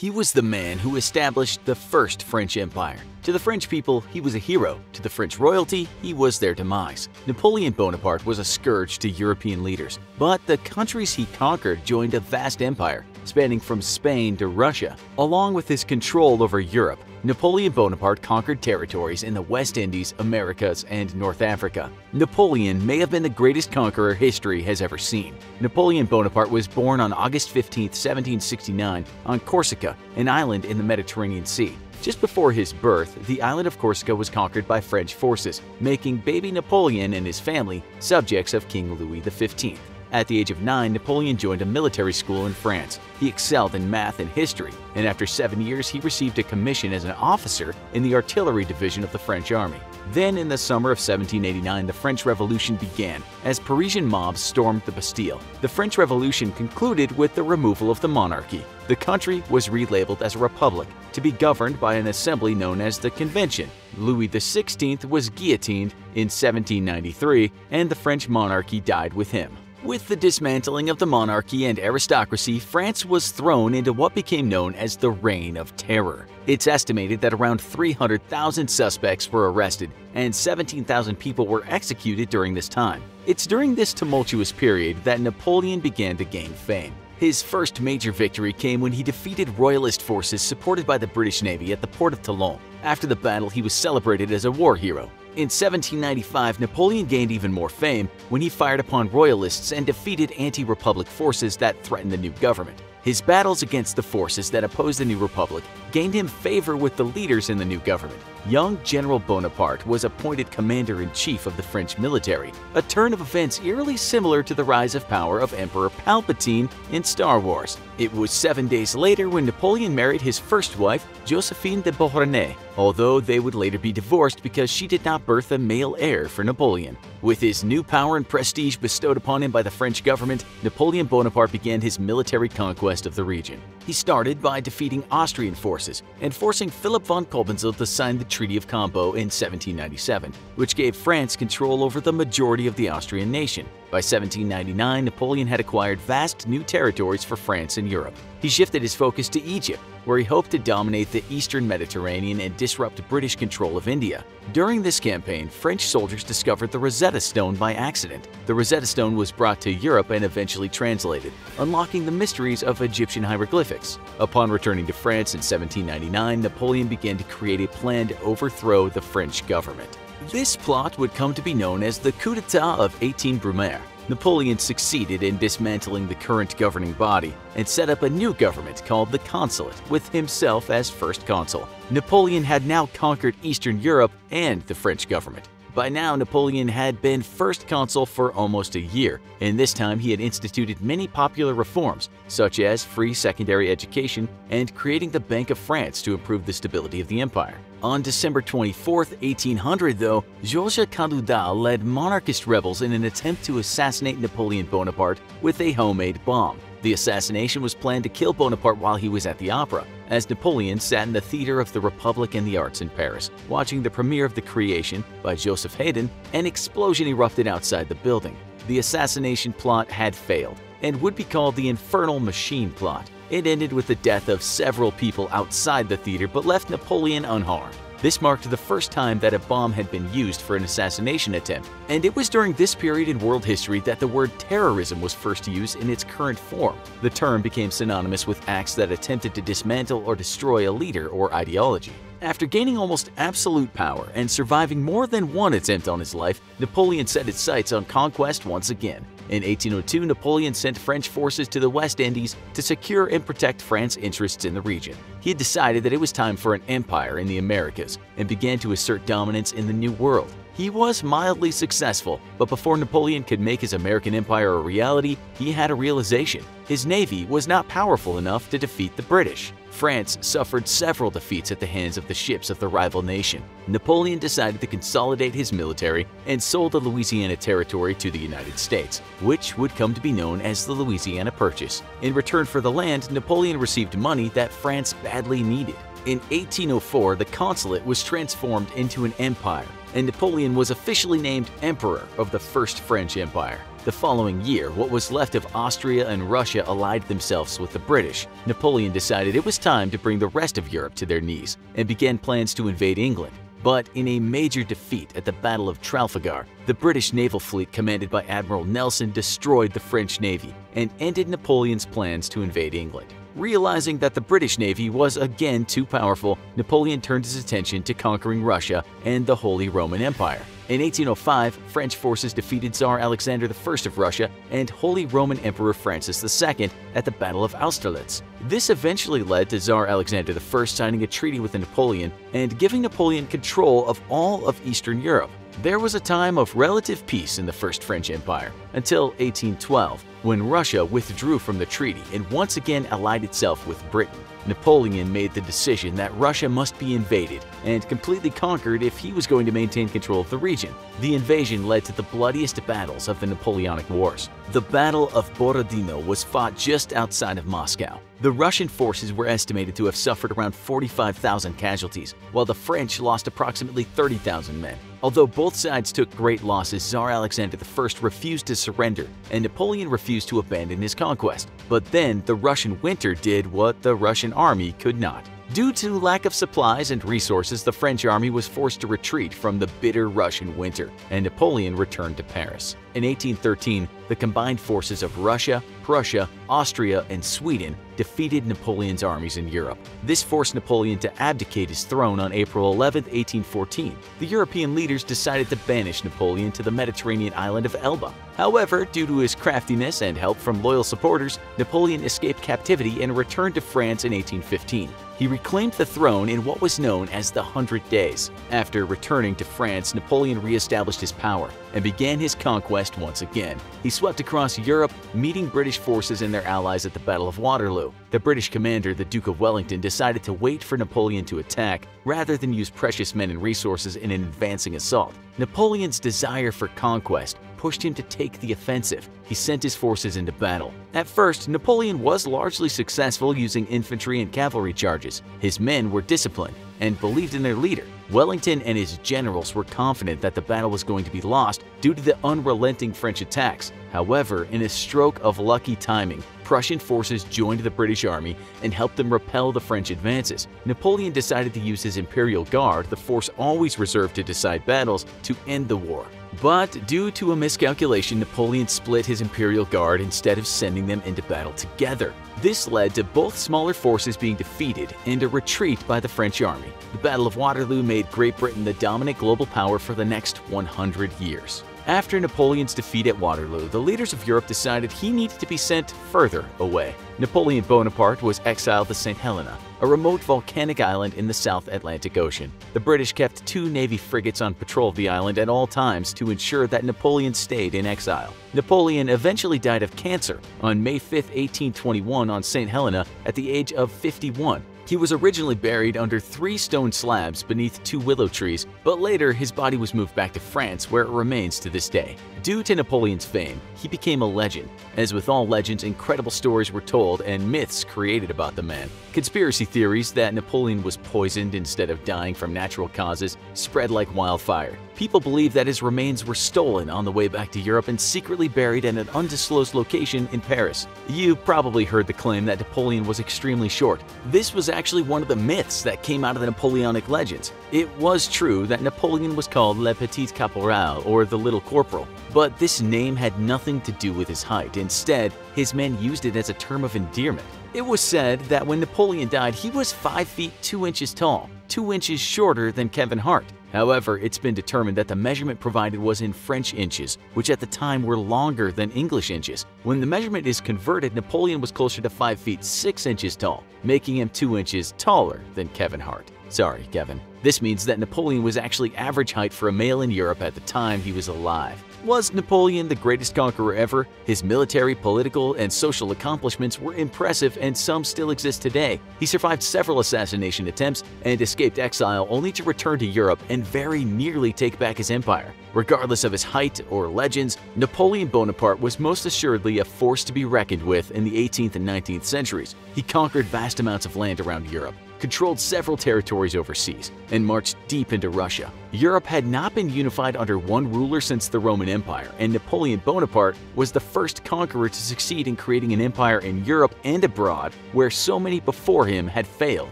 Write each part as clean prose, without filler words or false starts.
He was the man who established the first French Empire. To the French people, he was a hero. To the French royalty, he was their demise. Napoleon Bonaparte was a scourge to European leaders, but the countries he conquered joined a vast empire, spanning from Spain to Russia. Along with his control over Europe, Napoleon Bonaparte conquered territories in the West Indies, Americas, and North Africa. Napoleon may have been the greatest conqueror history has ever seen. Napoleon Bonaparte was born on August 15, 1769, on Corsica, an island in the Mediterranean Sea. Just before his birth, the island of Corsica was conquered by French forces, making baby Napoleon and his family subjects of King Louis XV. At the age of 9, Napoleon joined a military school in France. He excelled in math and history, and after 7 years he received a commission as an officer in the artillery division of the French army. Then in the summer of 1789, the French Revolution began as Parisian mobs stormed the Bastille. The French Revolution concluded with the removal of the monarchy. The country was relabeled as a republic, to be governed by an assembly known as the Convention. Louis XVI was guillotined in 1793, and the French monarchy died with him. With the dismantling of the monarchy and aristocracy, France was thrown into what became known as the Reign of Terror. It's estimated that around 300,000 suspects were arrested and 17,000 people were executed during this time. It's during this tumultuous period that Napoleon began to gain fame. His first major victory came when he defeated royalist forces supported by the British Navy at the port of Toulon. After the battle, he was celebrated as a war hero. In 1795, Napoleon gained even more fame when he fired upon royalists and defeated anti-republic forces that threatened the new government. His battles against the forces that opposed the new republic gained him favor with the leaders in the new government. Young General Bonaparte was appointed commander-in-chief of the French military, a turn of events eerily similar to the rise of power of Emperor Palpatine in Star Wars. It was 7 days later when Napoleon married his first wife, Josephine de Beauharnais, although they would later be divorced because she did not birth a male heir for Napoleon. With his new power and prestige bestowed upon him by the French government, Napoleon Bonaparte began his military conquest of the region. He started by defeating Austrian forces and forcing Philip von Cobenzl to sign the Treaty of Cambo in 1797, which gave France control over the majority of the Austrian nation. By 1799, Napoleon had acquired vast new territories for France and Europe. He shifted his focus to Egypt, where he hoped to dominate the eastern Mediterranean and disrupt British control of India. During this campaign, French soldiers discovered the Rosetta Stone by accident. The Rosetta Stone was brought to Europe and eventually translated, unlocking the mysteries of Egyptian hieroglyphics. Upon returning to France in 1799, Napoleon began to create a plan to overthrow the French government. This plot would come to be known as the coup d'etat of 18 Brumaire. Napoleon succeeded in dismantling the current governing body and set up a new government called the Consulate, with himself as first consul. Napoleon had now conquered Eastern Europe and the French government. By now, Napoleon had been first consul for almost a year, and this time he had instituted many popular reforms, such as free secondary education and creating the Bank of France to improve the stability of the empire. On December 24, 1800, though, Georges Cadoudal led monarchist rebels in an attempt to assassinate Napoleon Bonaparte with a homemade bomb. The assassination was planned to kill Bonaparte while he was at the opera, as Napoleon sat in the Theatre of the Republic and the Arts in Paris, watching the premiere of The Creation by Joseph Haydn. An explosion erupted outside the building. The assassination plot had failed and would be called the Infernal Machine plot. It ended with the death of several people outside the theater but left Napoleon unharmed. This marked the first time that a bomb had been used for an assassination attempt, and it was during this period in world history that the word terrorism was first used in its current form. The term became synonymous with acts that attempted to dismantle or destroy a leader or ideology. After gaining almost absolute power and surviving more than one attempt on his life, Napoleon set his sights on conquest once again. In 1802, Napoleon sent French forces to the West Indies to secure and protect France's interests in the region. He had decided that it was time for an empire in the Americas and began to assert dominance in the New World. He was mildly successful, but before Napoleon could make his American empire a reality, he had a realization. His navy was not powerful enough to defeat the British. France suffered several defeats at the hands of the ships of the rival nation. Napoleon decided to consolidate his military and sold the Louisiana Territory to the United States, which would come to be known as the Louisiana Purchase. In return for the land, Napoleon received money that France badly needed. In 1804, the consulate was transformed into an empire, and Napoleon was officially named Emperor of the First French Empire. The following year, what was left of Austria and Russia allied themselves with the British. Napoleon decided it was time to bring the rest of Europe to their knees and began plans to invade England. But in a major defeat at the Battle of Trafalgar, the British naval fleet commanded by Admiral Nelson destroyed the French navy and ended Napoleon's plans to invade England. Realizing that the British Navy was again too powerful, Napoleon turned his attention to conquering Russia and the Holy Roman Empire. In 1805, French forces defeated Tsar Alexander I of Russia and Holy Roman Emperor Francis II at the Battle of Austerlitz. This eventually led to Tsar Alexander I signing a treaty with Napoleon and giving Napoleon control of all of Eastern Europe. There was a time of relative peace in the First French Empire until 1812, when Russia withdrew from the treaty and once again allied itself with Britain. Napoleon made the decision that Russia must be invaded and completely conquered if he was going to maintain control of the region. The invasion led to the bloodiest battles of the Napoleonic Wars. The Battle of Borodino was fought just outside of Moscow. The Russian forces were estimated to have suffered around 45,000 casualties, while the French lost approximately 30,000 men. Although both sides took great losses, Tsar Alexander I refused to surrender, and Napoleon refused to abandon his conquest. But then the Russian winter did what the Russian army could not. Due to lack of supplies and resources, the French army was forced to retreat from the bitter Russian winter, and Napoleon returned to Paris. In 1813, the combined forces of Russia, Prussia, Austria, and Sweden defeated Napoleon's armies in Europe. This forced Napoleon to abdicate his throne on April 11, 1814. The European leaders decided to banish Napoleon to the Mediterranean island of Elba. However, due to his craftiness and help from loyal supporters, Napoleon escaped captivity and returned to France in 1815. He reclaimed the throne in what was known as the 100 Days. After returning to France, Napoleon re-established his power and began his conquest once again. He swept across Europe, meeting British forces and their allies at the Battle of Waterloo. The British commander, the Duke of Wellington, decided to wait for Napoleon to attack rather than use precious men and resources in an advancing assault. Napoleon's desire for conquest pushed him to take the offensive. He sent his forces into battle. At first, Napoleon was largely successful using infantry and cavalry charges. His men were disciplined and believed in their leader. Wellington and his generals were confident that the battle was going to be lost due to the unrelenting French attacks. However, in a stroke of lucky timing, Prussian forces joined the British army and helped them repel the French advances. Napoleon decided to use his Imperial Guard, the force always reserved to decide battles, to end the war. But due to a miscalculation, Napoleon split his Imperial Guard instead of sending them into battle together. This led to both smaller forces being defeated and a retreat by the French army. The Battle of Waterloo made Great Britain the dominant global power for the next 100 years. After Napoleon's defeat at Waterloo, the leaders of Europe decided he needed to be sent further away. Napoleon Bonaparte was exiled to St. Helena, a remote volcanic island in the South Atlantic Ocean. The British kept 2 Navy frigates on patrol of the island at all times to ensure that Napoleon stayed in exile. Napoleon eventually died of cancer on May 5, 1821 on St. Helena at the age of 51. He was originally buried under 3 stone slabs beneath 2 willow trees, but later his body was moved back to France, where it remains to this day. Due to Napoleon's fame, he became a legend. As with all legends, incredible stories were told and myths created about the man. Conspiracy theories that Napoleon was poisoned instead of dying from natural causes spread like wildfire. People believe that his remains were stolen on the way back to Europe and secretly buried at an undisclosed location in Paris. You probably heard the claim that Napoleon was extremely short. This was actually one of the myths that came out of the Napoleonic legends. It was true that Napoleon was called Le Petit Caporal, or the Little Corporal, but this name had nothing to do with his height. Instead, his men used it as a term of endearment. It was said that when Napoleon died, he was 5 feet 2 inches tall, 2 inches shorter than Kevin Hart. However, it's been determined that the measurement provided was in French inches, which at the time were longer than English inches. When the measurement is converted, Napoleon was closer to 5 feet 6 inches tall, making him 2 inches taller than Kevin Hart. Sorry, Kevin. This means that Napoleon was actually average height for a male in Europe at the time he was alive. Was Napoleon the greatest conqueror ever? His military, political, and social accomplishments were impressive, and some still exist today. He survived several assassination attempts and escaped exile only to return to Europe and very nearly take back his empire. Regardless of his height or legends, Napoleon Bonaparte was most assuredly a force to be reckoned with in the 18th and 19th centuries. He conquered vast amounts of land around Europe, controlled several territories overseas, and marched deep into Russia. Europe had not been unified under one ruler since the Roman Empire, and Napoleon Bonaparte was the first conqueror to succeed in creating an empire in Europe and abroad where so many before him had failed,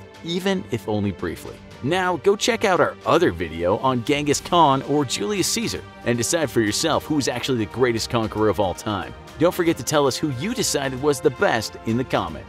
even if only briefly. Now go check out our other video on Genghis Khan or Julius Caesar and decide for yourself who's actually the greatest conqueror of all time. Don't forget to tell us who you decided was the best in the comments.